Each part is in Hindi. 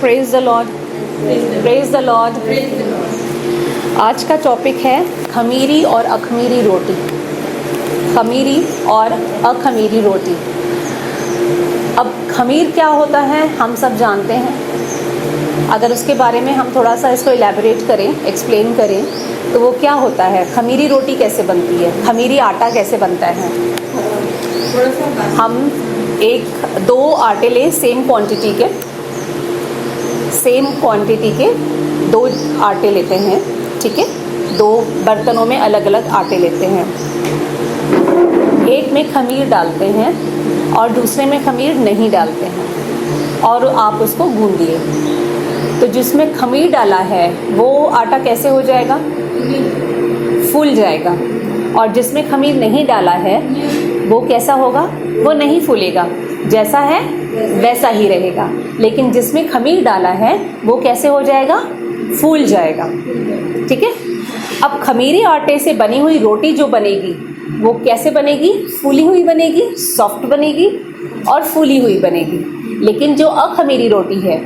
Praise the Lord, praise the Lord. आज का टॉपिक है खमीरी और अखमीरी रोटी। खमीरी और अखमीरी रोटी। अब खमीर क्या होता है हम सब जानते हैं। अगर उसके बारे में हम थोड़ा सा इसको इलेबोरेट करें, एक्सप्लेन करें तो वो क्या होता है। खमीरी रोटी कैसे बनती है, खमीरी आटा कैसे बनता है। हम दो आटे लें, सेम क्वांटिटी के दो आटे लेते हैं, ठीक है। दो बर्तनों में अलग अलग आटे लेते हैं। एक में खमीर डालते हैं और दूसरे में खमीर नहीं डालते हैं और आप उसको गूंदिए। तो जिसमें खमीर डाला है वो आटा कैसे हो जाएगा, फूल जाएगा। और जिसमें खमीर नहीं डाला है वो कैसा होगा, वो नहीं फूलेगा, जैसा है वैसा ही रहेगा। लेकिन जिसमें खमीर डाला है वो कैसे हो जाएगा, फूल जाएगा, ठीक है। अब खमीरी आटे से बनी हुई रोटी जो बनेगी वो कैसे बनेगी, फूली हुई बनेगी, सॉफ्ट बनेगी और फूली हुई बनेगी। लेकिन जो अखमीरी रोटी है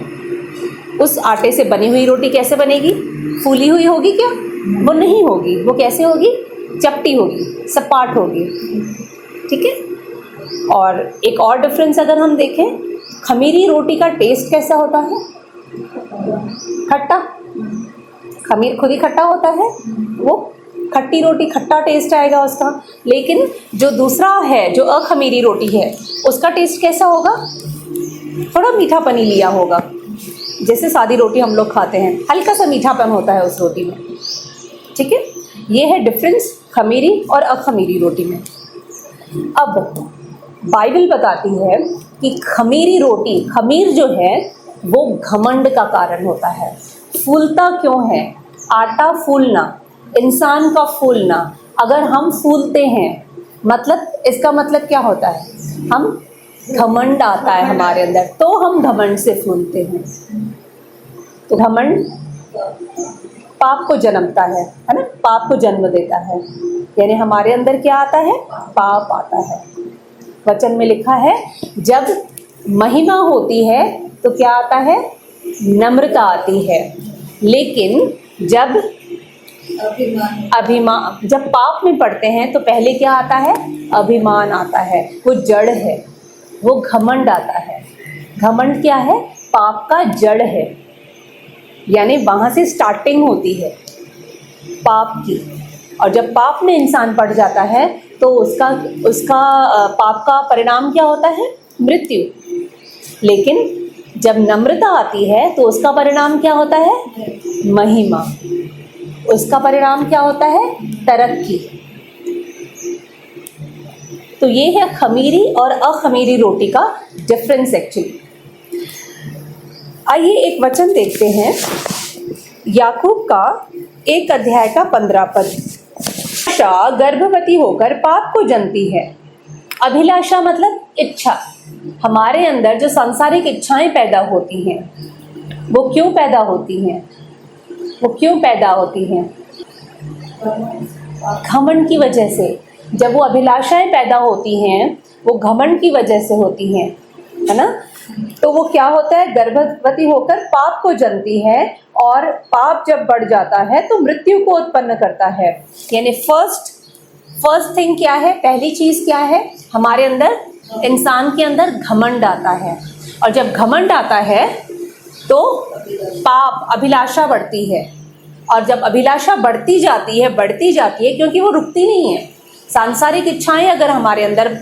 उस आटे से बनी हुई रोटी कैसे बनेगी, फूली हुई होगी क्या, वो नहीं होगी। वो कैसे होगी, चपटी होगी, सपाट होगी, ठीक है। और एक और डिफरेंस अगर हम देखें, खमीरी रोटी का टेस्ट कैसा होता है, खट्टा। खमीर खुद ही खट्टा होता है, वो खट्टी रोटी खट्टा टेस्ट आएगा उसका। लेकिन जो दूसरा है, जो अखमीरी रोटी है, उसका टेस्ट कैसा होगा, थोड़ा मीठापनी लिया होगा। जैसे सादी रोटी हम लोग खाते हैं, हल्का सा मीठापन होता है उस रोटी में, ठीक है। ये है डिफरेंस खमीरी और अखमीरी रोटी में। अब बाइबल बताती है कि खमीरी रोटी, खमीर जो है वो घमंड का कारण होता है। फूलता क्यों है, आटा फूलना, इंसान का फूलना। अगर हम फूलते हैं मतलब इसका मतलब क्या होता है, हम घमंड आता है हमारे अंदर, तो हम घमंड से फूलते हैं। तो घमंड पाप को जन्मता है ना, पाप को जन्म देता है। यानी हमारे अंदर क्या आता है, पाप आता है। वचन में लिखा है जब महिमा होती है तो क्या आता है, नम्रता आती है। लेकिन जब अभिमान, जब पाप में पड़ते हैं तो पहले क्या आता है, अभिमान आता है। वो जड़ है, वो घमंड आता है। घमंड क्या है, पाप का जड़ है। यानी वहाँ से स्टार्टिंग होती है पाप की। और जब पाप में इंसान पड़ जाता है तो उसका पाप का परिणाम क्या होता है, मृत्यु। लेकिन जब नम्रता आती है तो उसका परिणाम क्या होता है, महिमा। उसका परिणाम क्या होता है, तरक्की। तो ये है खमीरी और अखमीरी रोटी का डिफरेंस एक्चुअली। आइए एक वचन देखते हैं, याकूब का 1 अध्याय का 15 पद। अभिलाषा गर्भवती होकर पाप को जनती है। अभिलाषा मतलब इच्छा। हमारे अंदर जो सांसारिक इच्छाएं पैदा होती हैं वो क्यों पैदा होती हैं, वो क्यों पैदा होती हैं, घमंड की वजह से। जब वो अभिलाषाएं पैदा होती हैं वो घमंड की वजह से होती हैं, है ना। तो वो क्या होता है, गर्भवती होकर पाप को जनती है और पाप जब बढ़ जाता है तो मृत्यु को उत्पन्न करता है। यानी फर्स्ट थिंग क्या है, पहली चीज क्या है, हमारे अंदर, इंसान के अंदर घमंड आता है। और जब घमंड आता है तो पाप, अभिलाषा बढ़ती है। और जब अभिलाषा बढ़ती जाती है क्योंकि वो रुकती नहीं है। सांसारिक इच्छाएं अगर हमारे अंदर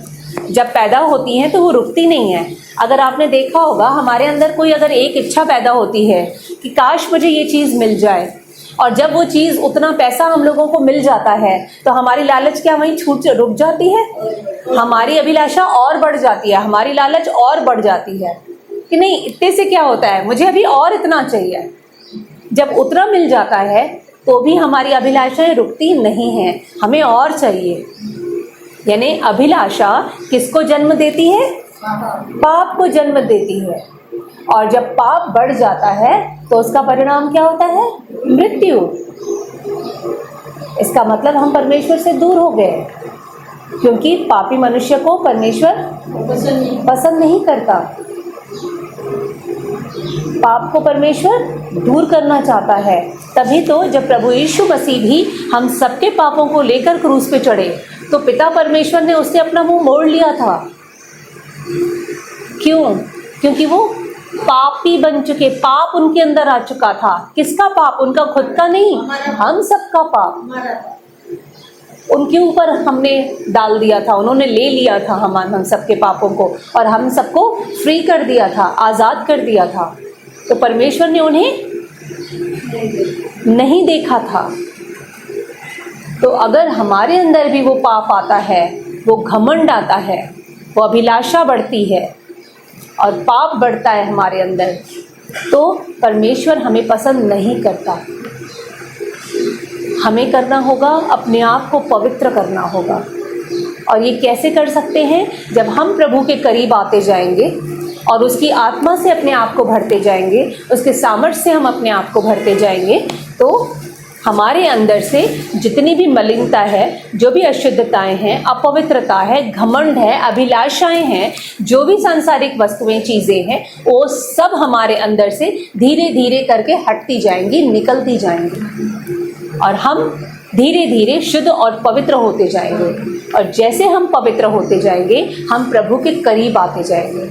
जब पैदा होती हैं तो वो रुकती नहीं है। अगर आपने देखा होगा, हमारे अंदर कोई अगर एक इच्छा पैदा होती है कि काश मुझे ये चीज़ मिल जाए, और जब वो चीज़, उतना पैसा हम लोगों को मिल जाता है तो हमारी लालच क्या वहीं रुक जाती है, हमारी अभिलाषा और बढ़ जाती है, हमारी लालच और बढ़ जाती है कि नहीं, इतने से क्या होता है, मुझे अभी और इतना चाहिए। जब उतना मिल जाता है तो भी हमारी अभिलाषाएं रुकती नहीं हैं, हमें और चाहिए। यानी अभिलाषा किसको जन्म देती है, पाप को जन्म देती है। और जब पाप बढ़ जाता है तो उसका परिणाम क्या होता है, मृत्यु। इसका मतलब हम परमेश्वर से दूर हो गए, क्योंकि पापी मनुष्य को परमेश्वर पसंद नहीं करता। पाप को परमेश्वर दूर करना चाहता है। तभी तो जब प्रभु यीशु मसीह भी हम सबके पापों को लेकर क्रूस पे चढ़े तो पिता परमेश्वर ने उससे अपना मुंह मोड़ लिया था। क्यों? क्योंकि वो पापी बन चुके, पाप उनके अंदर आ चुका था। किसका पाप? उनका खुद का नहीं, हम सबका पाप उनके ऊपर हमने डाल दिया था। उन्होंने ले लिया था हम सबके पापों को और हम सबको फ्री कर दिया था, आज़ाद कर दिया था। तो परमेश्वर ने उन्हें नहीं देखा था। तो अगर हमारे अंदर भी वो पाप आता है, वो घमंड आता है, वो अभिलाषा बढ़ती है और पाप बढ़ता है हमारे अंदर, तो परमेश्वर हमें पसंद नहीं करता। हमें करना होगा, अपने आप को पवित्र करना होगा। और ये कैसे कर सकते हैं? जब हम प्रभु के करीब आते जाएंगे और उसकी आत्मा से अपने आप को भरते जाएंगे, उसके सामर्थ्य से हम अपने आप को भरते जाएंगे, तो हमारे अंदर से जितनी भी मलिनता है, जो भी अशुद्धताएं हैं, अपवित्रता है, घमंड है, अभिलाषाएं हैं, जो भी सांसारिक वस्तुएं, चीज़ें हैं, वो सब हमारे अंदर से धीरे धीरे करके हटती जाएंगी, निकलती जाएंगी और हम धीरे धीरे शुद्ध और पवित्र होते जाएंगे। और जैसे हम पवित्र होते जाएंगे, हम प्रभु के करीब आते जाएंगे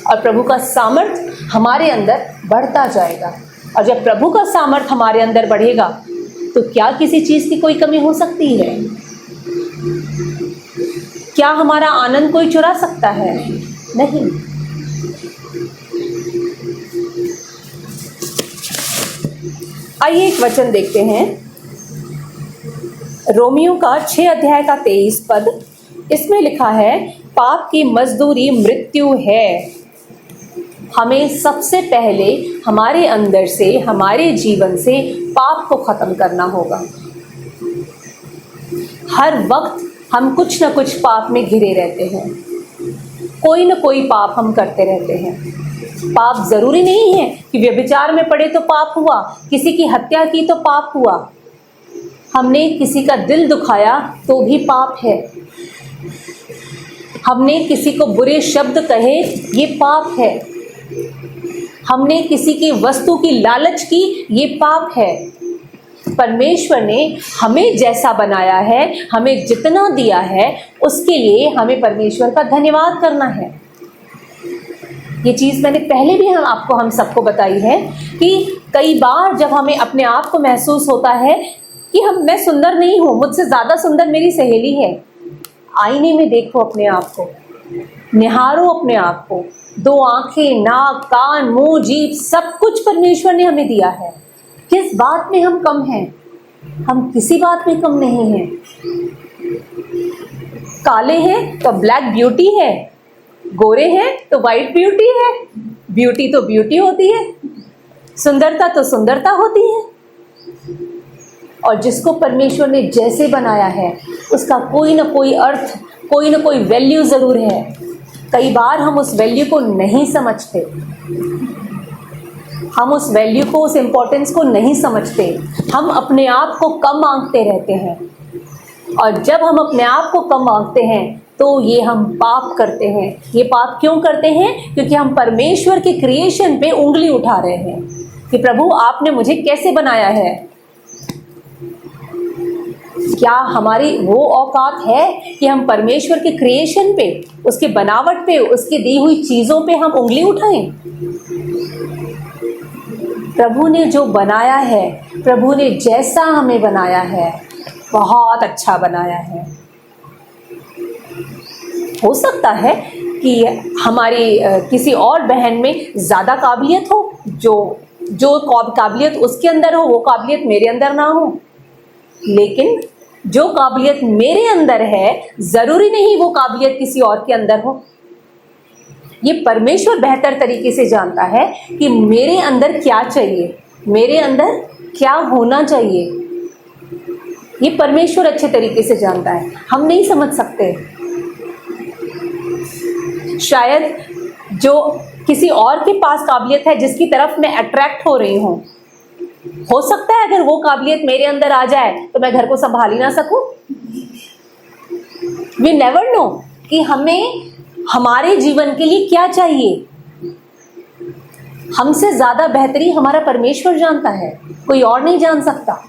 और प्रभु का सामर्थ्य हमारे अंदर बढ़ता जाएगा। और जब प्रभु का सामर्थ्य हमारे अंदर बढ़ेगा तो क्या किसी चीज़ की कोई कमी हो सकती है? क्या हमारा आनंद कोई चुरा सकता है? नहीं। आइए एक वचन देखते हैं, रोमियो का 6 अध्याय का 23 पद। इसमें लिखा है, पाप की मजदूरी मृत्यु है। हमें सबसे पहले हमारे अंदर से, हमारे जीवन से पाप को खत्म करना होगा। हर वक्त हम कुछ न कुछ पाप में घिरे रहते हैं, कोई न कोई पाप हम करते रहते हैं। पाप जरूरी नहीं है कि व्यभिचार में पड़े तो पाप हुआ, किसी की हत्या की तो पाप हुआ, हमने किसी का दिल दुखाया तो भी पाप है, हमने किसी को बुरे शब्द कहे ये पाप है, हमने किसी की वस्तु की लालच की ये पाप है। परमेश्वर ने हमें जैसा बनाया है, हमें जितना दिया है, उसके लिए हमें परमेश्वर का धन्यवाद करना है। ये चीज़ मैंने पहले भी हम सबको बताई है कि कई बार जब हमें अपने आप को महसूस होता है कि मैं सुंदर नहीं हूँ, मुझसे ज़्यादा सुंदर मेरी सहेली है, आईने में देखो अपने आप को, निहारो अपने आप को। 2 आंखें, नाक, कान, मुंह, जीभ, सब कुछ परमेश्वर ने हमें दिया है। किस बात में हम कम हैं? हम किसी बात में कम नहीं हैं। काले हैं तो ब्लैक ब्यूटी है, गोरे हैं तो वाइट ब्यूटी है। ब्यूटी तो ब्यूटी होती है, सुंदरता तो सुंदरता होती है। और जिसको परमेश्वर ने जैसे बनाया है उसका कोई ना कोई अर्थ, कोई ना कोई वैल्यू ज़रूर है। कई बार हम उस वैल्यू को नहीं समझते, हम उस वैल्यू को, उस इम्पोर्टेंस को नहीं समझते। हम अपने आप को कम आंकते रहते हैं और जब हम अपने आप को कम आंकते हैं तो ये हम पाप करते हैं। ये पाप क्यों करते हैं? क्योंकि हम परमेश्वर के क्रिएशन पे उंगली उठा रहे हैं कि प्रभु आपने मुझे कैसे बनाया है। क्या हमारी वो औकात है कि हम परमेश्वर के क्रिएशन पे, उसके बनावट पे, उसकी दी हुई चीज़ों पे हम उंगली उठाएं? प्रभु ने जो बनाया है, प्रभु ने जैसा हमें बनाया है, बहुत अच्छा बनाया है। हो सकता है कि हमारी किसी और बहन में ज़्यादा काबिलियत हो, जो काबिलियत उसके अंदर हो वो काबिलियत मेरे अंदर ना हो, लेकिन जो काबिलियत मेरे अंदर है ज़रूरी नहीं वो काबिलियत किसी और के अंदर हो। ये परमेश्वर बेहतर तरीके से जानता है कि मेरे अंदर क्या चाहिए, मेरे अंदर क्या होना चाहिए। ये परमेश्वर अच्छे तरीके से जानता है, हम नहीं समझ सकते। शायद जो किसी और के पास काबिलियत है, जिसकी तरफ मैं अट्रैक्ट हो रही हूँ, हो सकता है अगर वो काबिलियत मेरे अंदर आ जाए तो मैं घर को संभाल ही ना सकूं। वी नेवर नो कि हमें हमारे जीवन के लिए क्या चाहिए। हमसे ज़्यादा बेहतरी हमारा परमेश्वर जानता है, कोई और नहीं जान सकता।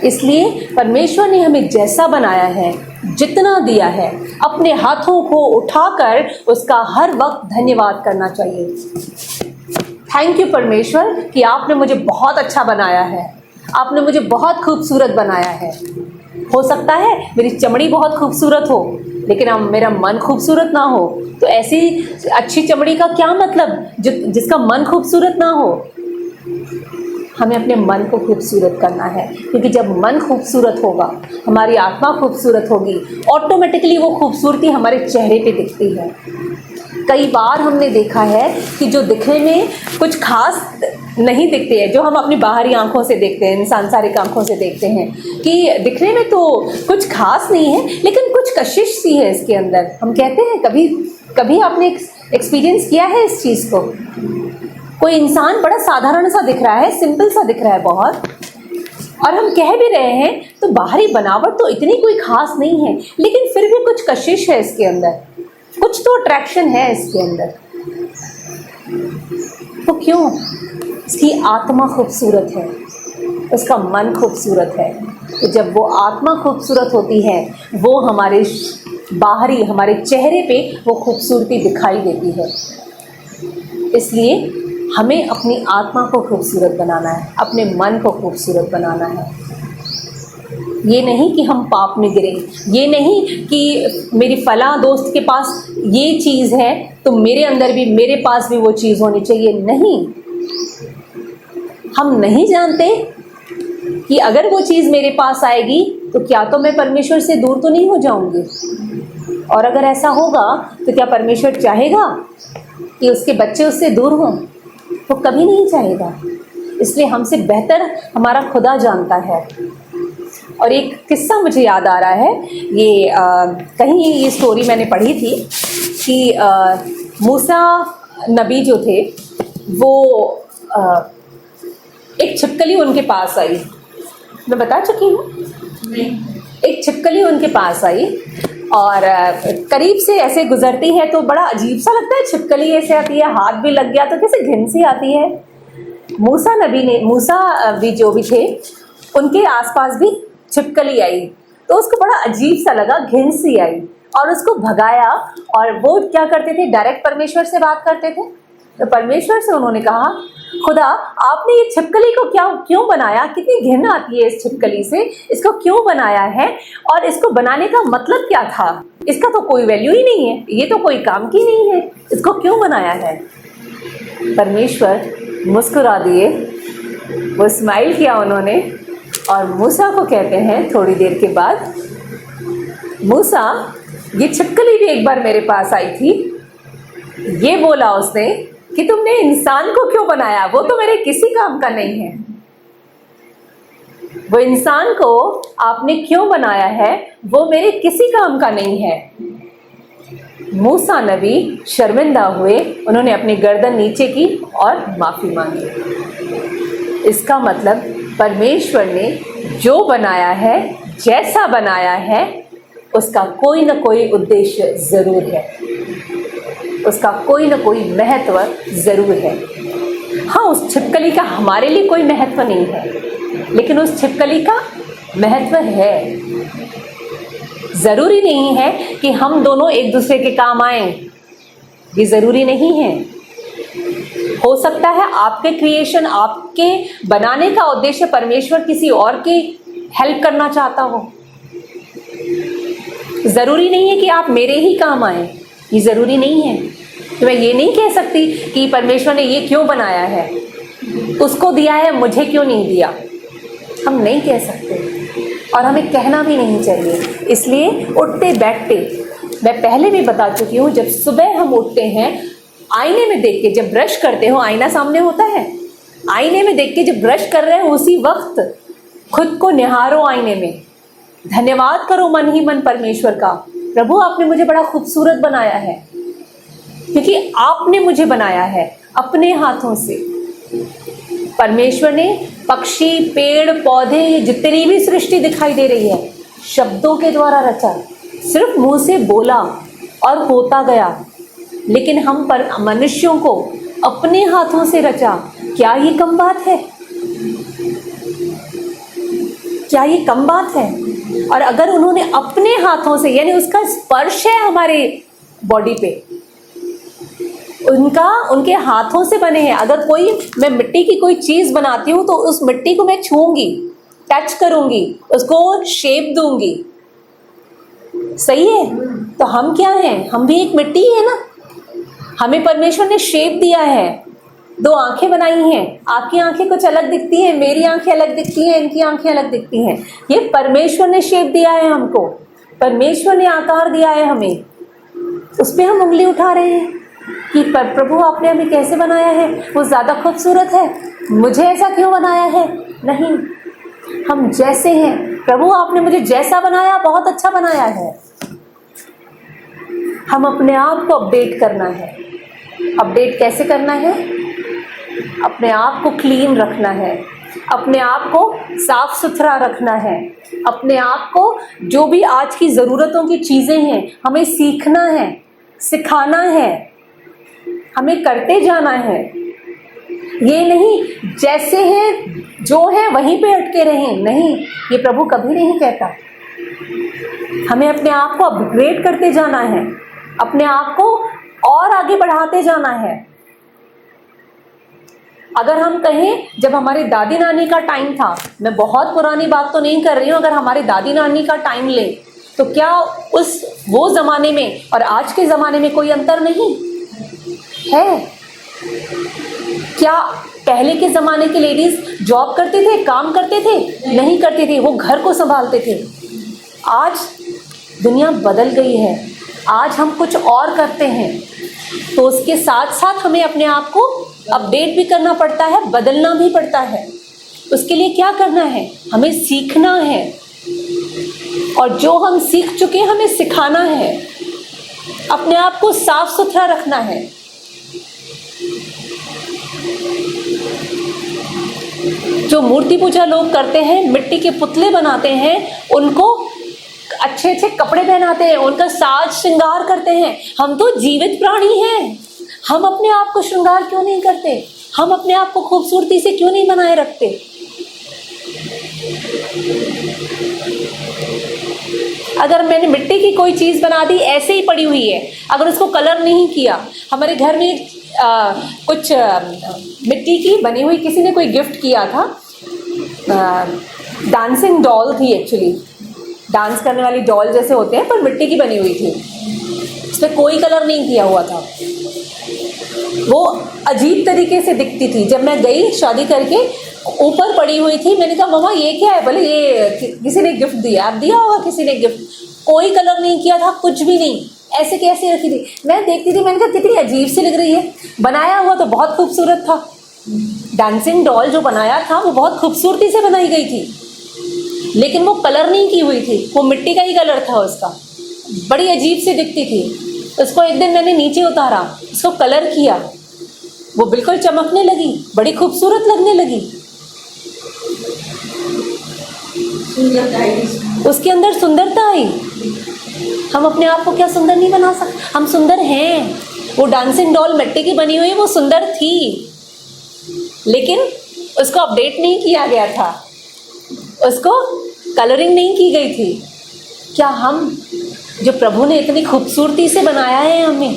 इसलिए परमेश्वर ने हमें जैसा बनाया है, जितना दिया है, अपने हाथों को उठाकर उसका हर वक्त धन्यवाद करना चाहिए। थैंक यू परमेश्वर कि आपने मुझे बहुत अच्छा बनाया है, आपने मुझे बहुत खूबसूरत बनाया है। हो सकता है मेरी चमड़ी बहुत खूबसूरत हो, लेकिन मेरा मन खूबसूरत ना हो, तो ऐसी अच्छी चमड़ी का क्या मतलब जिसका मन खूबसूरत ना हो। हमें अपने मन को खूबसूरत करना है, क्योंकि जब मन खूबसूरत होगा, हमारी आत्मा खूबसूरत होगी, ऑटोमेटिकली वो खूबसूरती हमारे चेहरे पे दिखती है। कई बार हमने देखा है कि जो दिखने में कुछ खास नहीं दिखते हैं, जो हम अपनी बाहरी आंखों से देखते हैं, सांसारिक आंखों से देखते हैं कि दिखने में तो कुछ खास नहीं है, लेकिन कुछ कशिश सी है इसके अंदर। हम कहते हैं, कभी आपने एक्सपीरियंस किया है इस चीज़ को? कोई इंसान बड़ा साधारण सा दिख रहा है, सिंपल सा दिख रहा है बहुत, और हम कह भी रहे हैं तो बाहरी बनावट तो इतनी कोई खास नहीं है, लेकिन फिर भी कुछ कशिश है इसके अंदर, कुछ तो अट्रैक्शन है इसके अंदर। तो क्यों? इसकी आत्मा खूबसूरत है, उसका मन खूबसूरत है। तो जब वो आत्मा खूबसूरत होती है, वो हमारे बाहरी, हमारे चेहरे पे वो खूबसूरती दिखाई देती है। इसलिए हमें अपनी आत्मा को खूबसूरत बनाना है, अपने मन को खूबसूरत बनाना है। ये नहीं कि हम पाप में गिरे, ये नहीं कि मेरी फला दोस्त के पास ये चीज़ है तो मेरे अंदर भी, मेरे पास भी वो चीज़ होनी चाहिए। नहीं, हम नहीं जानते कि अगर वो चीज़ मेरे पास आएगी तो क्या तो मैं परमेश्वर से दूर तो नहीं हो जाऊंगी, और अगर ऐसा होगा तो क्या परमेश्वर चाहेगा कि उसके बच्चे उससे दूर हों? वो कभी नहीं चाहेगा। इसलिए हमसे बेहतर हमारा खुदा जानता है। और एक किस्सा मुझे याद आ रहा है, ये कहीं ये स्टोरी मैंने पढ़ी थी कि मूसा नबी जो थे, वो एक छिपकली उनके पास आई। मैं बता चुकी हूँ, एक छिपकली उनके पास आई और करीब से ऐसे गुजरती है तो बड़ा अजीब सा लगता है। छिपकली ऐसे आती है, हाथ भी लग गया तो कैसे घिन सी आती है। मूसा भी जो भी थे, उनके आसपास भी छिपकली आई तो उसको बड़ा अजीब सा लगा, घिन सी आई और उसको भगाया। और वो क्या करते थे, डायरेक्ट परमेश्वर से बात करते थे। तो परमेश्वर से उन्होंने कहा, खुदा आपने ये छिपकली को क्यों बनाया, कितनी घिन आती है इस छिपकली से, इसको क्यों बनाया है और इसको बनाने का मतलब क्या था? इसका तो कोई वैल्यू ही नहीं है, ये तो कोई काम की नहीं है, इसको क्यों बनाया है? परमेश्वर मुस्कुरा दिए, वो स्माइल किया उन्होंने और मूसा को कहते हैं थोड़ी देर के बाद, मूसा ये छिपकली भी एक बार मेरे पास आई थी, ये बोला उसने कि तुमने इंसान को क्यों बनाया, वो तो मेरे किसी काम का नहीं है। वो इंसान को आपने क्यों बनाया है, वो मेरे किसी काम का नहीं है। मूसा नबी शर्मिंदा हुए, उन्होंने अपनी गर्दन नीचे की और माफी मांगी। इसका मतलब परमेश्वर ने जो बनाया है, जैसा बनाया है, उसका कोई न कोई उद्देश्य जरूर है, उसका कोई न कोई महत्व जरूर है। हाँ, उस छिपकली का हमारे लिए कोई महत्व नहीं है, लेकिन उस छिपकली का महत्व है। जरूरी नहीं है कि हम दोनों एक दूसरे के काम आए, ये जरूरी नहीं है। हो सकता है आपके क्रिएशन, आपके बनाने का उद्देश्य परमेश्वर किसी और की हेल्प करना चाहता हो। जरूरी नहीं है कि आप मेरे ही काम आए, ये जरूरी नहीं है। तो मैं ये नहीं कह सकती कि परमेश्वर ने ये क्यों बनाया है, उसको दिया है, मुझे क्यों नहीं दिया। हम नहीं कह सकते और हमें कहना भी नहीं चाहिए। इसलिए उठते बैठते, मैं पहले भी बता चुकी हूँ, जब सुबह हम उठते हैं, आईने में देख के, जब ब्रश करते हो आईना सामने होता है, आईने में देख के जब ब्रश कर रहे हो उसी वक्त खुद को निहारो आईने में, धन्यवाद करो मन ही मन परमेश्वर का, प्रभु आपने मुझे बड़ा खूबसूरत बनाया है, क्योंकि आपने मुझे बनाया है अपने हाथों से। परमेश्वर ने पक्षी, पेड़ पौधे, जितनी भी सृष्टि दिखाई दे रही है, शब्दों के द्वारा रचा, सिर्फ मुंह से बोला और होता गया। लेकिन हम पर मनुष्यों को अपने हाथों से रचा, क्या ये कम बात है? क्या ये कम बात है? और अगर उन्होंने अपने हाथों से, यानी उसका स्पर्श है हमारे बॉडी पे, उनके हाथों से बने हैं। अगर मैं मिट्टी की कोई चीज बनाती हूँ तो उस मिट्टी को मैं छूंगी, टच करूंगी, उसको शेप दूंगी, सही है? तो हम क्या हैं? हम भी एक मिट्टी है ना। हमें परमेश्वर ने शेप दिया है, 2 आंखें बनाई हैं। आपकी आंखें कुछ अलग दिखती हैं, मेरी आंखें अलग दिखती हैं, इनकी आंखें अलग दिखती हैं। ये परमेश्वर ने शेप दिया है हमको, परमेश्वर ने आकार दिया है हमें। उस पर हम उंगली उठा रहे हैं कि प्रभु आपने हमें कैसे बनाया है, वो ज़्यादा खूबसूरत है, मुझे ऐसा क्यों बनाया है? नहीं, हम जैसे हैं, प्रभु आपने मुझे जैसा बनाया बहुत अच्छा बनाया है। हम अपने आप को अपडेट करना है। अपडेट कैसे करना है? अपने आप को क्लीन रखना है, अपने आप को साफ सुथरा रखना है, अपने आप को जो भी आज की ज़रूरतों की चीज़ें हैं हमें सीखना है, सिखाना है, हमें करते जाना है। ये नहीं जैसे हैं जो है वहीं पे अटके रहें, नहीं, ये प्रभु कभी नहीं कहता। हमें अपने आप को अपग्रेड करते जाना है, अपने आप को और आगे बढ़ाते जाना है। अगर हम कहें जब हमारी दादी नानी का टाइम था, मैं बहुत पुरानी बात तो नहीं कर रही हूँ, अगर हमारी दादी नानी का टाइम ले तो क्या वो ज़माने में और आज के ज़माने में कोई अंतर नहीं है? क्या पहले के ज़माने के लेडीज़ जॉब करते थे, काम करते थे? नहीं करते थे, वो घर को संभालते थे। आज दुनिया बदल गई है, आज हम कुछ और करते हैं, तो उसके साथ साथ हमें अपने आप को अपडेट भी करना पड़ता है, बदलना भी पड़ता है। उसके लिए क्या करना है? हमें सीखना है, और जो हम सीख चुके हमें सिखाना है, अपने आप को साफ सुथरा रखना है। जो मूर्ति पूजा लोग करते हैं, मिट्टी के पुतले बनाते हैं, उनको अच्छे अच्छे कपड़े पहनाते हैं, उनका साज श्रृंगार करते हैं। हम तो जीवित प्राणी हैं, हम अपने आप को श्रृंगार क्यों नहीं करते? हम अपने आप को खूबसूरती से क्यों नहीं बनाए रखते? अगर मैंने मिट्टी की कोई चीज़ बना दी, ऐसे ही पड़ी हुई है, अगर उसको कलर नहीं किया, हमारे घर में कुछ मिट्टी की बनी हुई किसी ने कोई गिफ्ट किया था, डांसिंग डॉल थी, एक्चुअली डांस करने वाली डॉल जैसे होते हैं, पर मिट्टी की बनी हुई थी, उस पर कोई कलर नहीं किया हुआ था। वो अजीब तरीके से दिखती थी। जब मैं गई शादी करके, ऊपर पड़ी हुई थी, मैंने कहा मम्मा ये क्या है? बोले ये किसी ने गिफ्ट दिया। आप दिया होगा किसी ने गिफ्ट, कोई कलर नहीं किया था, कुछ भी नहीं, ऐसे कैसे रखी थी। मैं देखती थी, मैंने कहा कितनी अजीब सी लग रही है। बनाया हुआ तो बहुत खूबसूरत था, डांसिंग डॉल जो बनाया था वो बहुत खूबसूरती से बनाई गई थी, लेकिन वो कलर नहीं की हुई थी, वो मिट्टी का ही कलर था उसका, बड़ी अजीब सी दिखती थी। उसको एक दिन मैंने नीचे उतारा, उसको कलर किया, वो बिल्कुल चमकने लगी, बड़ी खूबसूरत लगने लगी। उसके अंदर सुंदरता आई। हम अपने आप को क्या सुंदर नहीं बना सकते? हम सुंदर हैं। वो डांसिंग डॉल मिट्टी की बनी हुई, वो सुंदर थी, लेकिन उसको अपडेट नहीं किया गया था, उसको कलरिंग नहीं की गई थी। क्या हम, जो प्रभु ने इतनी खूबसूरती से बनाया है, हमें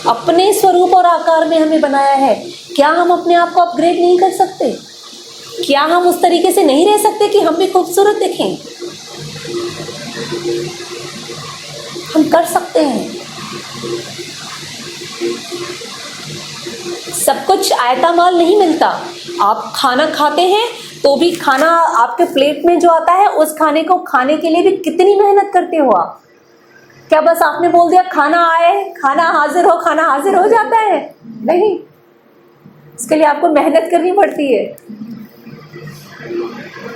अपने स्वरूप और आकार में हमें बनाया है, क्या हम अपने आप को अपग्रेड नहीं कर सकते? क्या हम उस तरीके से नहीं रह सकते कि हम भी खूबसूरत दिखें? हम कर सकते हैं। सब कुछ आयता माल नहीं मिलता। आप खाना खाते हैं तो भी खाना आपके प्लेट में जो आता है, उस खाने को खाने के लिए भी कितनी मेहनत करते हो आप? क्या बस आपने बोल दिया खाना आए, खाना हाजिर हो, खाना हाजिर हो जाता है? नहीं, इसके लिए आपको मेहनत करनी पड़ती है।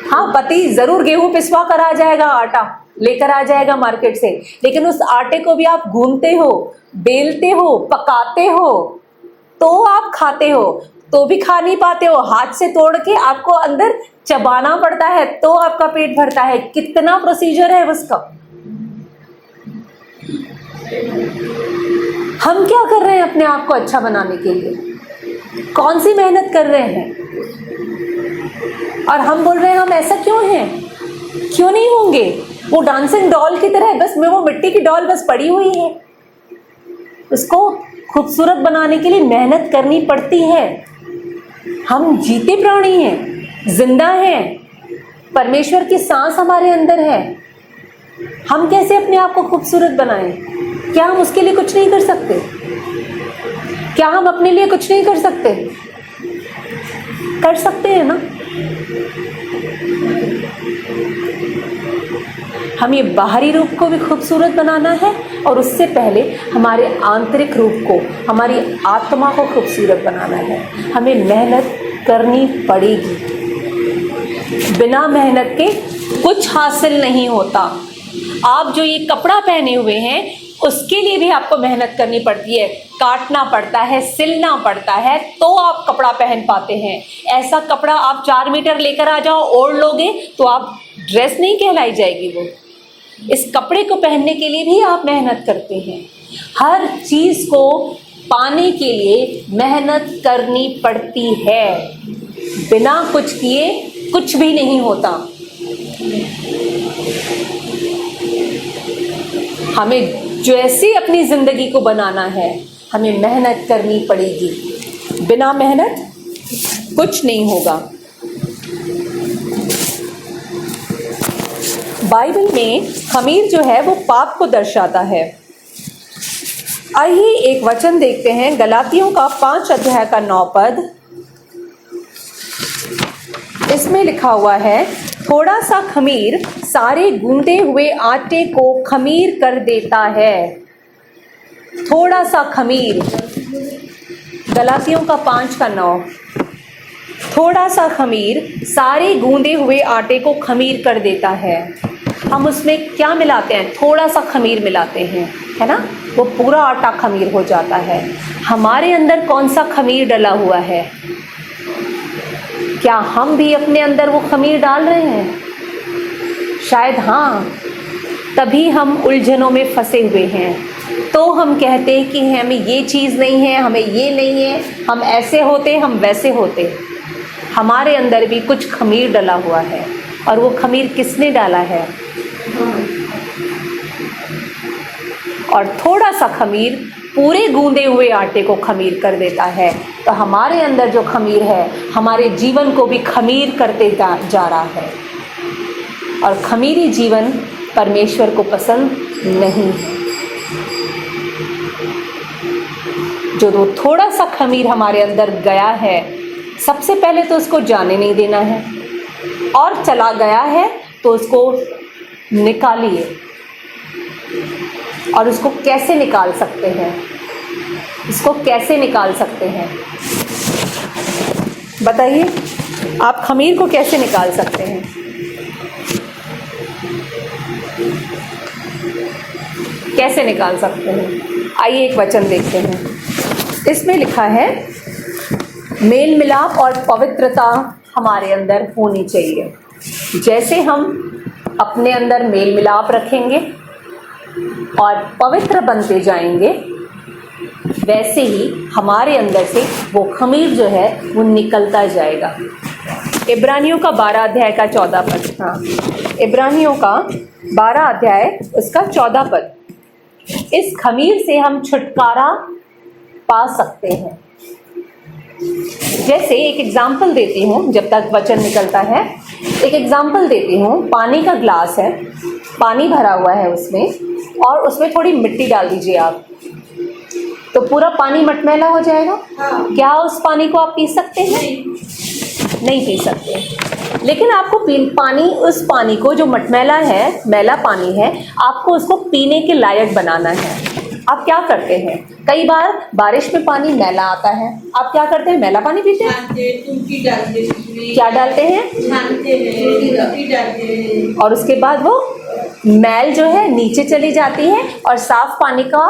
हाँ, पति जरूर गेहूं पिसवा कर आ जाएगा, आटा लेकर आ जाएगा मार्केट से, लेकिन उस आटे को भी आप गूंथते हो, बेलते हो, पकाते हो, तो आप खाते हो, तो भी खा नहीं पाते हो, हाथ से तोड़ के आपको अंदर चबाना पड़ता है तो आपका पेट भरता है। कितना प्रोसीजर है उसका। हम क्या कर रहे हैं अपने आप को अच्छा बनाने के लिए? कौन सी मेहनत कर रहे हैं? और हम बोल रहे हैं हम ऐसा क्यों हैं? क्यों नहीं होंगे? वो डांसिंग डॉल की तरह बस वो मिट्टी की डॉल बस पड़ी हुई है। उसको खूबसूरत बनाने के लिए मेहनत करनी पड़ती है। हम जीते प्राणी हैं, जिंदा हैं, परमेश्वर की सांस हमारे अंदर है। हम कैसे अपने आप को खूबसूरत बनाएं? क्या हम उसके लिए कुछ नहीं कर सकते? क्या हम अपने लिए कुछ नहीं कर सकते? कर सकते हैं ना। हमें बाहरी रूप को भी खूबसूरत बनाना है और उससे पहले हमारे आंतरिक रूप को, हमारी आत्मा को खूबसूरत बनाना है। हमें मेहनत करनी पड़ेगी। बिना मेहनत के कुछ हासिल नहीं होता। आप जो ये कपड़ा पहने हुए हैं उसके लिए भी आपको मेहनत करनी पड़ती है, काटना पड़ता है, सिलना पड़ता है, तो आप कपड़ा पहन पाते हैं। ऐसा कपड़ा आप 4 मीटर लेकर आ जाओ, ओढ़ लोगे तो आप ड्रेस नहीं कहलाई जाएगी वो। इस कपड़े को पहनने के लिए भी आप मेहनत करते हैं। हर चीज़ को पाने के लिए मेहनत करनी पड़ती है। बिना कुछ किए कुछ भी नहीं होता। हमें जैसे अपनी ज़िंदगी को बनाना है, हमें मेहनत करनी पड़ेगी। बिना मेहनत कुछ नहीं होगा। बाइबल में खमीर जो है वो पाप को दर्शाता है। आइए एक वचन देखते हैं, गलातियों का 5 अध्याय का 9 पद। इसमें लिखा हुआ है, थोड़ा सा खमीर सारे गूंदे हुए आटे को खमीर कर देता है। थोड़ा सा खमीर, गलातियों का 5 का 9। थोड़ा सा खमीर सारे गूंदे हुए आटे को खमीर कर देता है। हम उसमें क्या मिलाते हैं? थोड़ा सा खमीर मिलाते हैं, है ना, वो पूरा आटा खमीर हो जाता है। हमारे अंदर कौन सा खमीर डला हुआ है? क्या हम भी अपने अंदर वो खमीर डाल रहे हैं? शायद हाँ, तभी हम उलझनों में फंसे हुए हैं। तो हम कहते हैं कि हमें ये चीज़ नहीं है, हमें ये नहीं है, हम ऐसे होते, हम वैसे होते। हमारे अंदर भी कुछ खमीर डला हुआ है। और वो खमीर किसने डाला है? और थोड़ा सा खमीर पूरे गूंदे हुए आटे को खमीर कर देता है। तो हमारे अंदर जो खमीर है हमारे जीवन को भी खमीर करते जा रहा है। और खमीरी जीवन परमेश्वर को पसंद नहीं है। जो वो थोड़ा सा खमीर हमारे अंदर गया है, सबसे पहले तो उसको जाने नहीं देना है, और चला गया है तो उसको निकालिए। और उसको कैसे निकाल सकते हैं? इसको कैसे निकाल सकते हैं बताइए? आप खमीर को कैसे निकाल सकते हैं? कैसे निकाल सकते हैं? आइए एक वचन देखते हैं। इसमें लिखा है, मेल मिलाप और पवित्रता हमारे अंदर होनी चाहिए। जैसे हम अपने अंदर मेल मिलाप रखेंगे और पवित्र बनते जाएंगे, वैसे ही हमारे अंदर से वो खमीर जो है वो निकलता जाएगा। इब्रानियों का 12 अध्याय का 14 पद। हाँ, इब्रानियों का 12 अध्याय उसका 14 पद। इस खमीर से हम छुटकारा पा सकते हैं। जैसे एक एग्जाम्पल देती हूँ, जब तक वचन निकलता है, एक एग्जाम्पल देती हूँ। पानी का ग्लास है, पानी भरा हुआ है उसमें, और उसमें थोड़ी मिट्टी डाल दीजिए आप, तो पूरा पानी मटमैला हो जाएगा। हाँ। क्या उस पानी को आप पी सकते हैं? नहीं पी सकते। लेकिन आपको उस पानी को, जो मटमैला है, मैला पानी है, आपको उसको पीने के लायक बनाना है। आप क्या करते हैं? कई बार बारिश में पानी मैला आता है, आप क्या करते हैं? मैला पानी पीते हैं। क्या डालते हैं? और उसके बाद वो मैल जो है नीचे चली जाती है और साफ पानी का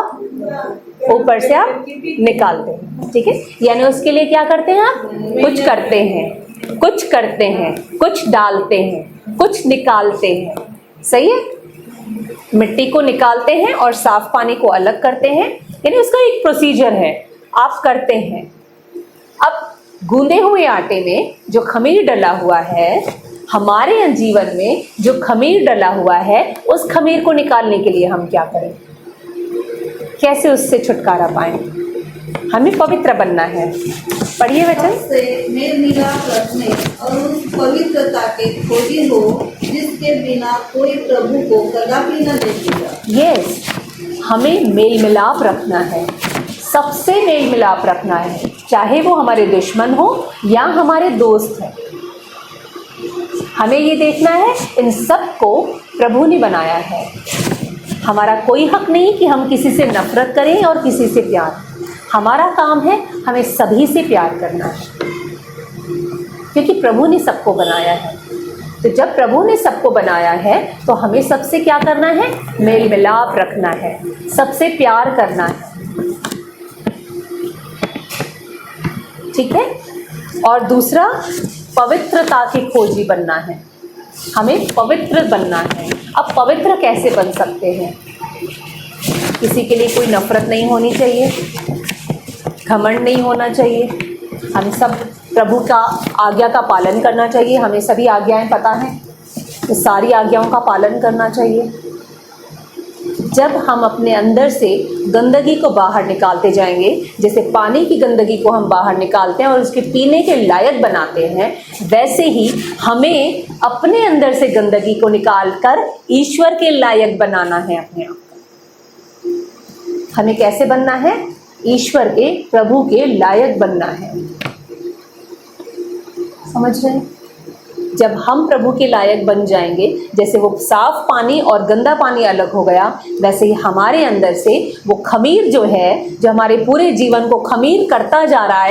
ऊपर से आप निकालते हैं। ठीक है, यानी उसके लिए क्या करते हैं? आप कुछ करते हैं, कुछ करते हैं, कुछ डालते हैं, कुछ निकालते हैं। सही है? मिट्टी को निकालते हैं और साफ पानी को अलग करते हैं, यानी उसका एक प्रोसीजर है, आप करते हैं। अब गूंदे हुए आटे में जो खमीर डला हुआ है, हमारे जीवन में जो खमीर डला हुआ है, उस खमीर को निकालने के लिए हम क्या करें, कैसे उससे छुटकारा पाएं? हमें पवित्र बनना है। पढ़िए वचन। से मेल मिलाप रखने और उस पवित्रता के खोजी हो जिसके बिना कोई प्रभु को कदापि न देखेगा। यस, हमें मेल मिलाप रखना है, सबसे मेल मिलाप रखना है, चाहे वो हमारे दुश्मन हो या हमारे दोस्त हैं। हमें ये देखना है इन सब को प्रभु ने बनाया है। हमारा कोई हक नहीं कि हम किसी से नफरत करें और किसी से प्यार। हमारा काम है हमें सभी से प्यार करना है, क्योंकि प्रभु ने सबको बनाया है। तो जब प्रभु ने सबको बनाया है तो हमें सबसे क्या करना है, मेल मिलाप रखना है, सबसे प्यार करना है, ठीक है। और दूसरा, पवित्रता की खोजी बनना है, हमें पवित्र बनना है। अब पवित्र कैसे बन सकते हैं? किसी के लिए कोई नफरत नहीं होनी चाहिए, घमंड नहीं होना चाहिए, हमें सब प्रभु का आज्ञा का पालन करना चाहिए। हमें सभी आज्ञाएं पता हैं, तो सारी आज्ञाओं का पालन करना चाहिए। जब हम अपने अंदर से गंदगी को बाहर निकालते जाएंगे, जैसे पानी की गंदगी को हम बाहर निकालते हैं और उसके पीने के लायक बनाते हैं, वैसे ही हमें अपने अंदर से गंदगी को निकालकर ईश्वर के लायक बनाना है अपने आप को। हमें कैसे बनना है? ईश्वर के, प्रभु के लायक बनना है। समझ रहे हैं? जब हम प्रभु के लायक बन जाएंगे, जैसे वो साफ पानी और गंदा पानी अलग हो गया, वैसे ही हमारे अंदर से वो खमीर जो है, जो हमारे पूरे जीवन को खमीर करता जा रहा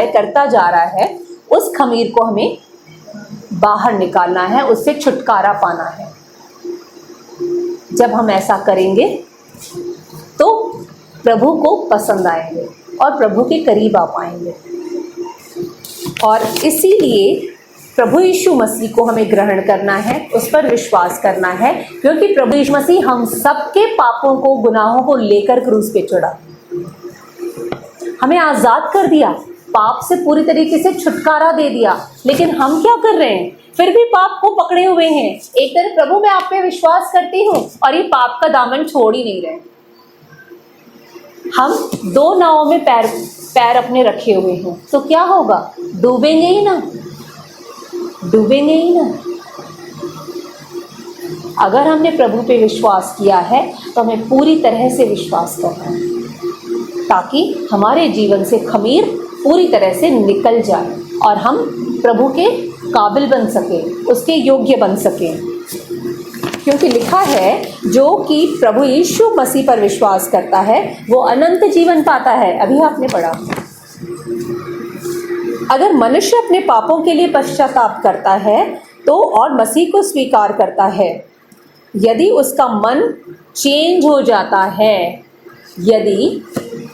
है, उस खमीर को हमें बाहर निकालना है, उससे छुटकारा पाना है। जब हम ऐसा करेंगे तो प्रभु को पसंद आएंगे और प्रभु के करीब आ पाएंगे। और इसीलिए प्रभु यीशु मसीह को हमें ग्रहण करना है, उस पर विश्वास करना है, क्योंकि प्रभु यीशु मसीह हम सबके पापों को, गुनाहों को लेकर क्रूस पे चढ़ा, हमें आज़ाद कर दिया, पाप से पूरी तरीके से छुटकारा दे दिया। लेकिन हम क्या कर रहे हैं? फिर भी पाप को पकड़े हुए हैं। एक तरफ प्रभु मैं आप पे विश्वास करती हूँ और ये पाप का दामन छोड़ ही नहीं रहे। हम दो नावों में पैर अपने रखे हुए हैं, तो क्या होगा? डूबेंगे ही ना। अगर हमने प्रभु पे विश्वास किया है तो हमें पूरी तरह से विश्वास करना है, ताकि हमारे जीवन से खमीर पूरी तरह से निकल जाए और हम प्रभु के काबिल बन सके, उसके योग्य बन सके। क्योंकि लिखा है, जो कि प्रभु यीशु मसीह पर विश्वास करता है वो अनंत जीवन पाता है। अभी आपने पढ़ा, अगर मनुष्य अपने पापों के लिए पश्चाताप करता है तो और मसीह को स्वीकार करता है, यदि उसका मन चेंज हो जाता है, यदि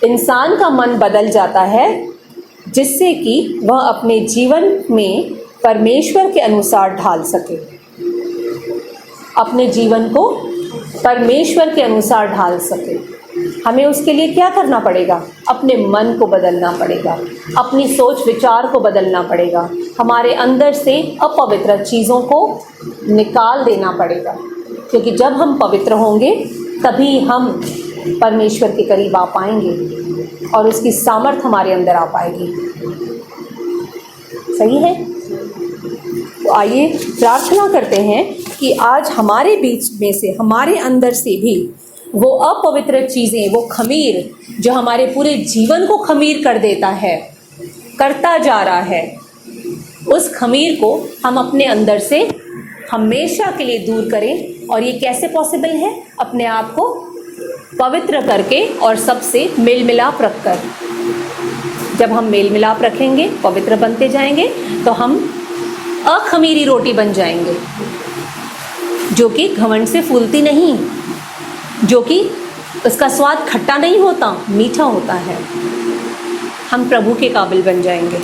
इंसान का मन बदल जाता है, जिससे कि वह अपने जीवन में परमेश्वर के अनुसार ढाल सके, अपने जीवन को परमेश्वर के अनुसार ढाल सके, हमें उसके लिए क्या करना पड़ेगा? अपने मन को बदलना पड़ेगा, अपनी सोच विचार को बदलना पड़ेगा, हमारे अंदर से अपवित्र चीज़ों को निकाल देना पड़ेगा। क्योंकि जब हम पवित्र होंगे तभी हम परमेश्वर के करीब आ पाएंगे और उसकी सामर्थ हमारे अंदर आ पाएगी। सही है? तो आइए प्रार्थना करते हैं कि आज हमारे बीच में से, हमारे अंदर से भी वो अपवित्र चीज़ें, वो खमीर जो हमारे पूरे जीवन को खमीर कर देता है, करता जा रहा है, उस खमीर को हम अपने अंदर से हमेशा के लिए दूर करें। और ये कैसे पॉसिबल है? अपने आप को पवित्र करके और सबसे मेल मिलाप रखकर। जब हम मेल मिलाप रखेंगे, पवित्र बनते जाएंगे, तो हम अखमीरी रोटी बन जाएंगे, जो कि घमंड से फूलती नहीं, जो कि उसका स्वाद खट्टा नहीं होता, मीठा होता है। हम प्रभु के काबिल बन जाएंगे।